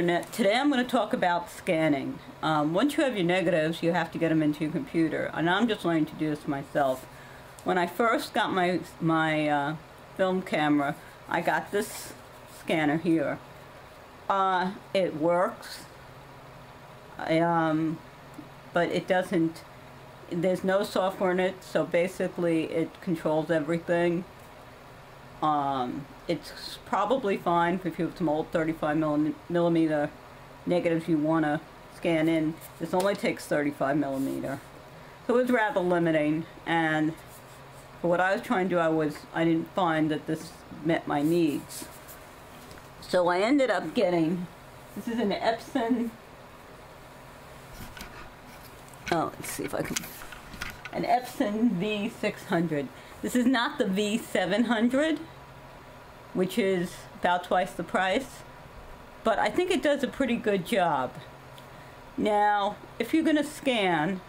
Internet. Today I'm going to talk about scanning. Once you have your negatives, you have to get them into your computer, and I'm just learning to do this myself. When I first got my film camera, I got this scanner here. It works, but it doesn't, there's no software in it, so basically it controls everything. It's probably fine if you have some old 35mm negatives you want to scan in. This only takes 35mm. So it was rather limiting, and for what I was trying to do, I didn't find that this met my needs. So I ended up getting, this is an Epson, let's see if I can, an Epson V600. This is not the V700, which is about twice the price, but I think it does a pretty good job. Now, if you're going to scan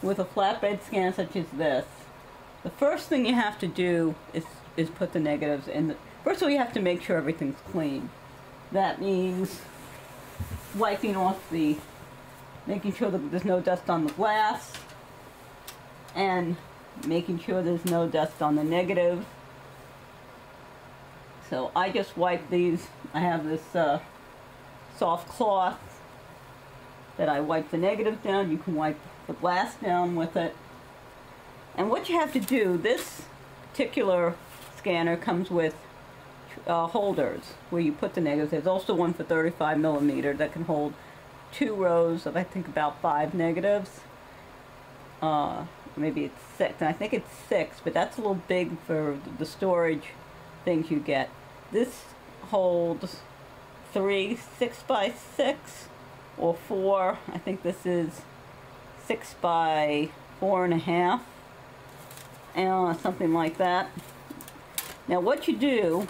with a flatbed scan such as this, the first thing you have to do is put the negatives in. First of all, you have to make sure everything's clean. That means wiping off making sure that there's no dust on the glass, and making sure there's no dust on the negative. So I just wipe these. I have this soft cloth that I wipe the negatives down. You can wipe the glass down with it. And what you have to do, this particular scanner comes with holders where you put the negatives. There's also one for 35mm that can hold 2 rows of, I think, about 5 negatives. Maybe it's 6, and I think it's 6, but that's a little big for the storage things you get. This holds 3 6x6 or 4. I think this is 6 by 4.5, and something like that. Now what you do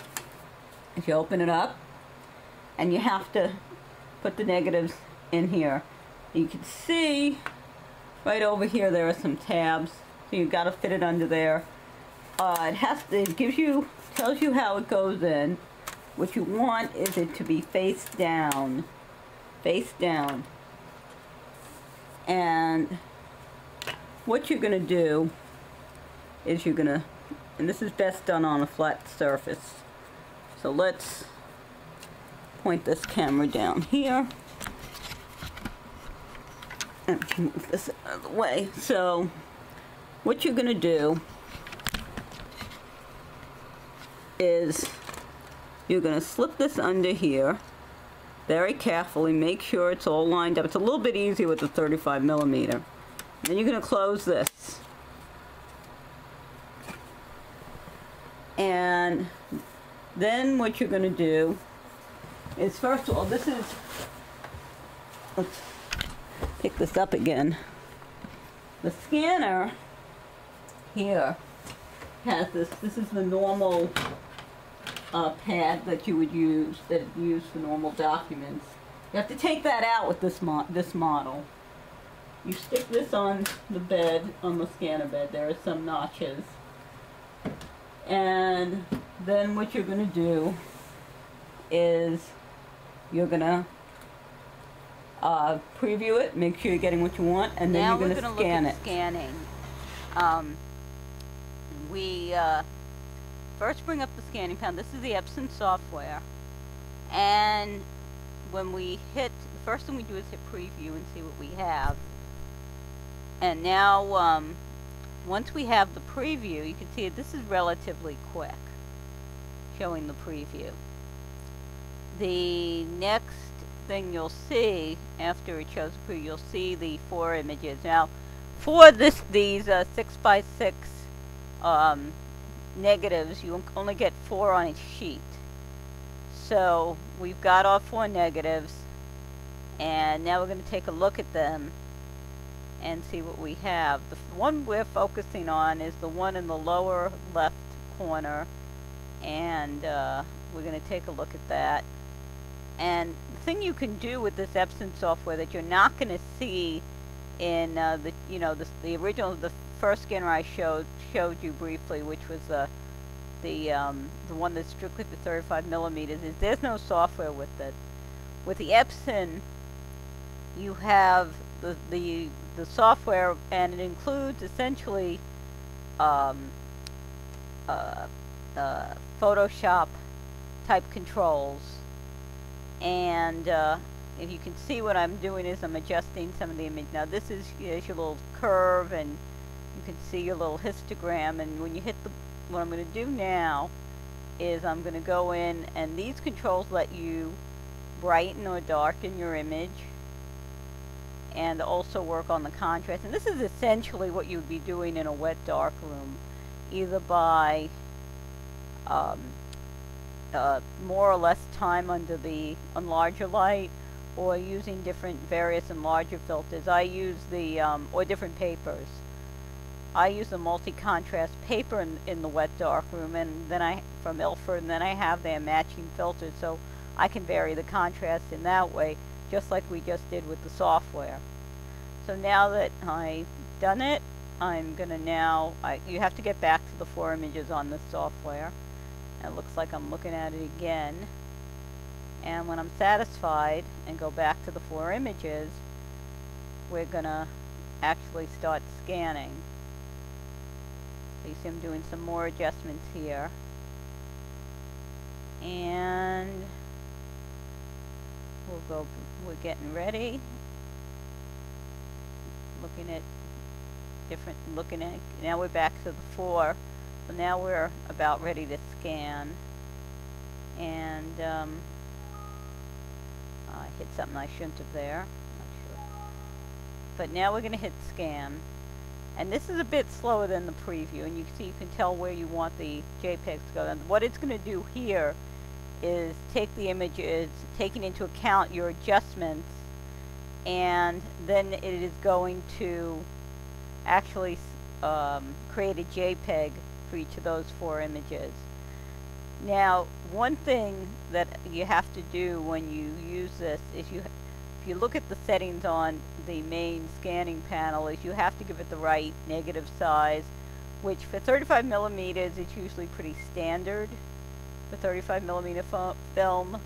is you open it up, and you have to put the negatives in here. You can see right over here there are some tabs, so you've got to fit it under there. It tells you how it goes in. What you want is it to be face down. And what you're going to do is and this is best done on a flat surface. So let's point this camera down here and move this out of the way. So what you're going to do is you're going to slip this under here very carefully. Make sure it's all lined up. It's a little bit easier with the 35mm. Then you're going to close this. And then what you're going to do is, first of all, let's pick this up again. The scanner here has this is the normal pad that you would use, that is used for normal documents. You have to take that out with this model. You stick this on the bed, on the scanner bed. There are some notches. And then what you're going to do is you're going to preview it, make sure you're getting what you want, and then you're going to scan it. Scanning. We first bring up the scanning panel. This is the Epson software, and when we hit, the first thing we do is hit preview and see what we have. And now once we have the preview, you can see this is relatively quick, showing the preview. The next thing you'll see after it shows the preview, you'll see the 4 images. Now, for these 6x6 negatives, you only get 4 on each sheet. So we've got our 4 negatives, and now we're going to take a look at them and see what we have. The one we're focusing on is the one in the lower left corner, and we're going to take a look at that. And the thing you can do with this Epson software that you're not going to see in the original, the first scanner I showed you briefly, which was the one that's strictly for 35mm, is there's no software with it. With the Epson, you have the software, and it includes essentially um, uh, Photoshop type controls. And if you can see, what I'm doing is I'm adjusting some of the image. Now this is your little curve, and you can see your little histogram. And when you hit what I'm going to do now is I'm going to go in, and these controls let you brighten or darken your image, and also work on the contrast. And this is essentially what you would be doing in a wet dark room, either by more or less time under the enlarger light, or using different various enlarger filters. I use the or different papers. I use the multi-contrast paper in the wet dark room, and then from Ilford, and then I have their matching filters, so I can vary the contrast in that way, just like we just did with the software. So now that I've done it, I'm gonna you have to get back to the 4 images on this software. And it looks like I'm looking at it again. And when I'm satisfied and go back to the 4 images, we're gonna actually start scanning. So you see I'm doing some more adjustments here. And we're getting ready. Now we're back to the 4. So now we're about ready to scan. And I hit something I shouldn't have there. Not sure. But now we're going to hit scan. And this is a bit slower than the preview, and you can tell where you want the JPEGs to go. And what it's going to do here is take the images, taking into account your adjustments, and then it is going to actually create a JPEG for each of those 4 images. Now, one thing that you have to do when you use this is if you look at the settings on the main scanning panel, is you have to give it the right negative size, which for 35 millimeters is usually pretty standard for 35 millimeter film.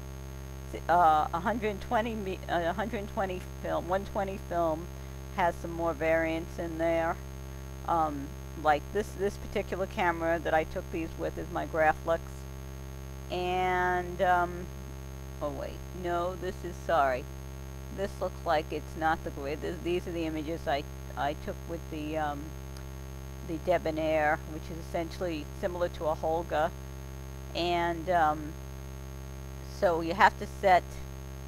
120 film has some more variance in there. Like this particular camera that I took these with is my Graflex, and oh wait, no, this looks like it's not the grid. These are the images I took with the Debonair, which is essentially similar to a Holga, and so you have to set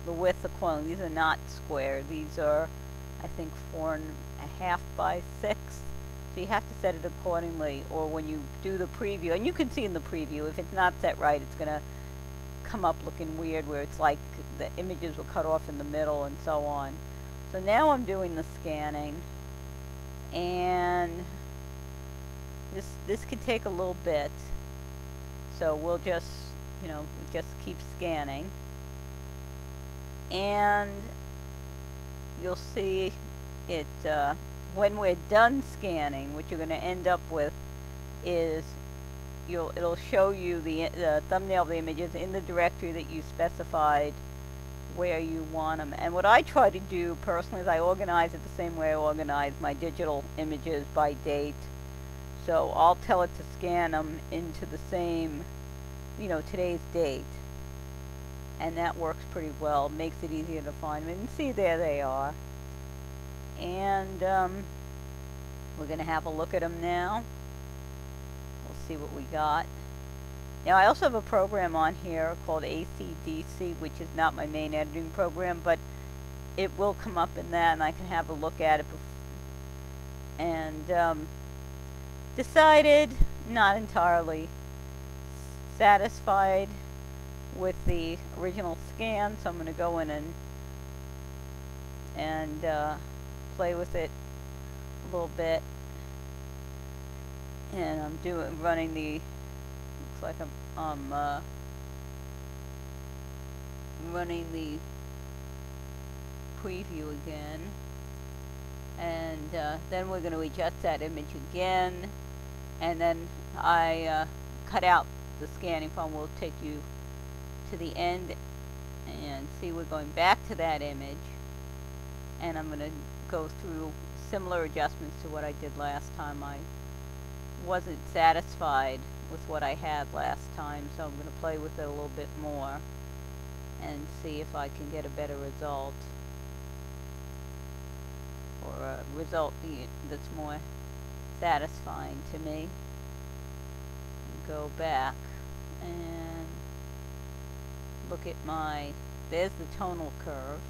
the width accordingly. These are not square. These are, I think, 4.5 by 6. So you have to set it accordingly, or when you do the preview, and you can see in the preview, if it's not set right, it's going to come up looking weird, where it's like the images will cut off in the middle and so on. So now I'm doing the scanning, and this could take a little bit, so we'll just keep scanning, and you'll see it when we're done scanning. What you're going to end up with is it'll show you the thumbnail of the images in the directory that you specified where you want them. And what I try to do personally is I organize it the same way I organize my digital images by date. So I'll tell it to scan them into the same, today's date. And that works pretty well. Makes it easier to find them. And see, there they are. And we're going to have a look at them now. We'll see what we got. Now, I also have a program on here called ACDC, which is not my main editing program, but it will come up in that, and I can have a look at it. And decided not entirely satisfied with the original scan, so I'm going to go in and play with it a little bit. And I'm running the, looks like I'm running the preview again, and then we're going to adjust that image again, and then I cut out the scanning phone. We'll take you to the end, and And see, we're going back to that image, and I'm going to go through similar adjustments to what I did last time. I wasn't satisfied with what I had last time, so I'm going to play with it a little bit more and see if I can get a better result, or a result that's more satisfying to me. Go back and look at there's the tonal curve,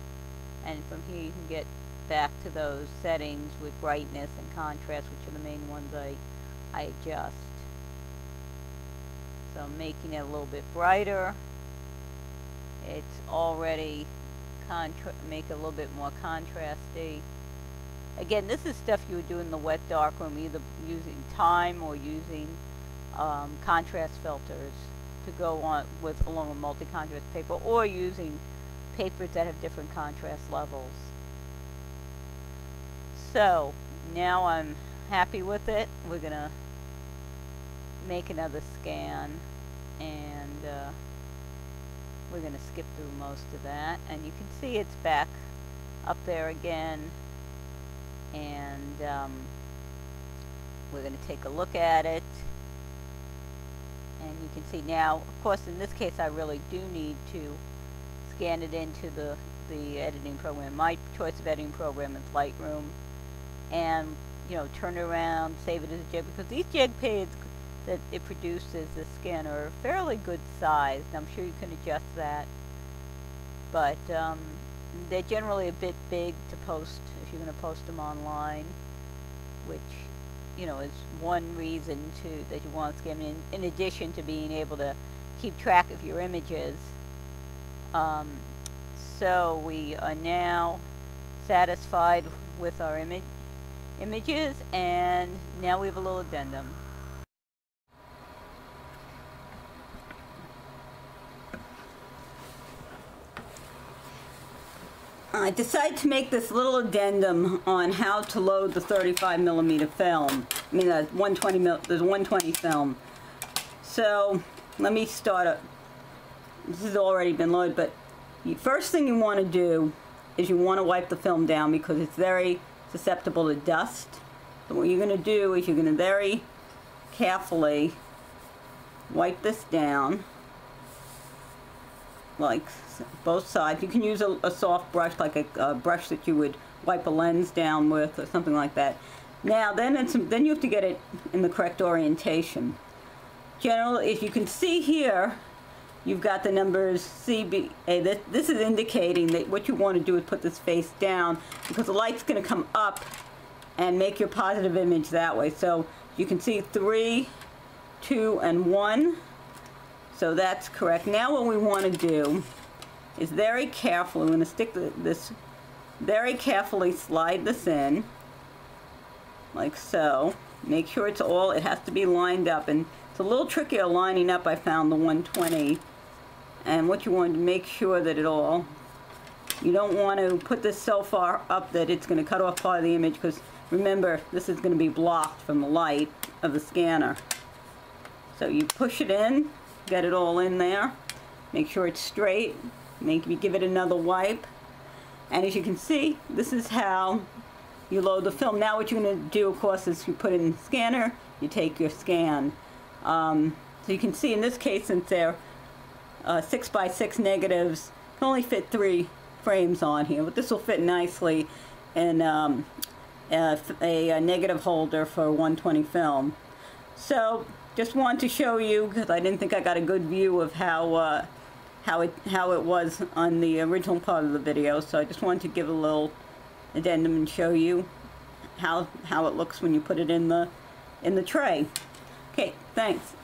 and from here you can get back to those settings with brightness and contrast, which are the main ones I adjust. So I'm making it a little bit brighter. It's already make it a little bit more contrasty. Again, this is stuff you would do in the wet darkroom, either using time or using contrast filters to go on along with multi-contrast paper, or using papers that have different contrast levels. So now I'm happy with it. We're gonna make another scan, and we're gonna skip through most of that, and you can see it's back up there again, and we're gonna take a look at it. And you can see now, of course, in this case, I really do need to scan it into the editing program. My choice of editing program is Lightroom, and turn it around, save it as a JPEG, because these JPEGs that it produces, the scan, are fairly good size. And I'm sure you can adjust that, but they're generally a bit big to post if you're going to post them online, which is one reason that you want to scan in addition to being able to keep track of your images. So we are now satisfied with our images, and now we have a little addendum. I decided to make this little addendum on how to load the 35mm film. I mean, the 120 film. So let me start up. This has already been loaded, but the first thing you want to do is you want to wipe the film down because it's very susceptible to dust. So what you're going to do is you're going to very carefully wipe this down, like both sides. You can use a soft brush, like a brush that you would wipe a lens down with, or something like that. Now, then you have to get it in the correct orientation. Generally, if you can see here, you've got the numbers C, B, A. This is indicating that what you want to do is put this face down, because the light's going to come up and make your positive image that way. So you can see 3, 2, and 1. So that's correct. Now what we want to do is very carefully, we're going to stick this, very carefully slide this in, like so. Make sure it has to be lined up, and it's a little trickier lining up, I found, the 120. And what you want to make sure that you don't want to put this so far up that it's going to cut off part of the image, because remember, this is going to be blocked from the light of the scanner. So you push it in, get it all in there, make sure it's straight, give it another wipe, and as you can see, this is how you load the film. Now what you're going to do, of course, is you put it in the scanner, you take your scan. So you can see in this case, since they're 6x6 negatives, can only fit 3 frames on here, but this will fit nicely in a negative holder for 120 film. So just wanted to show you, because I didn't think I got a good view of how it was on the original part of the video. So I just wanted to give a little addendum and show you how it looks when you put it in the tray. Okay, thanks.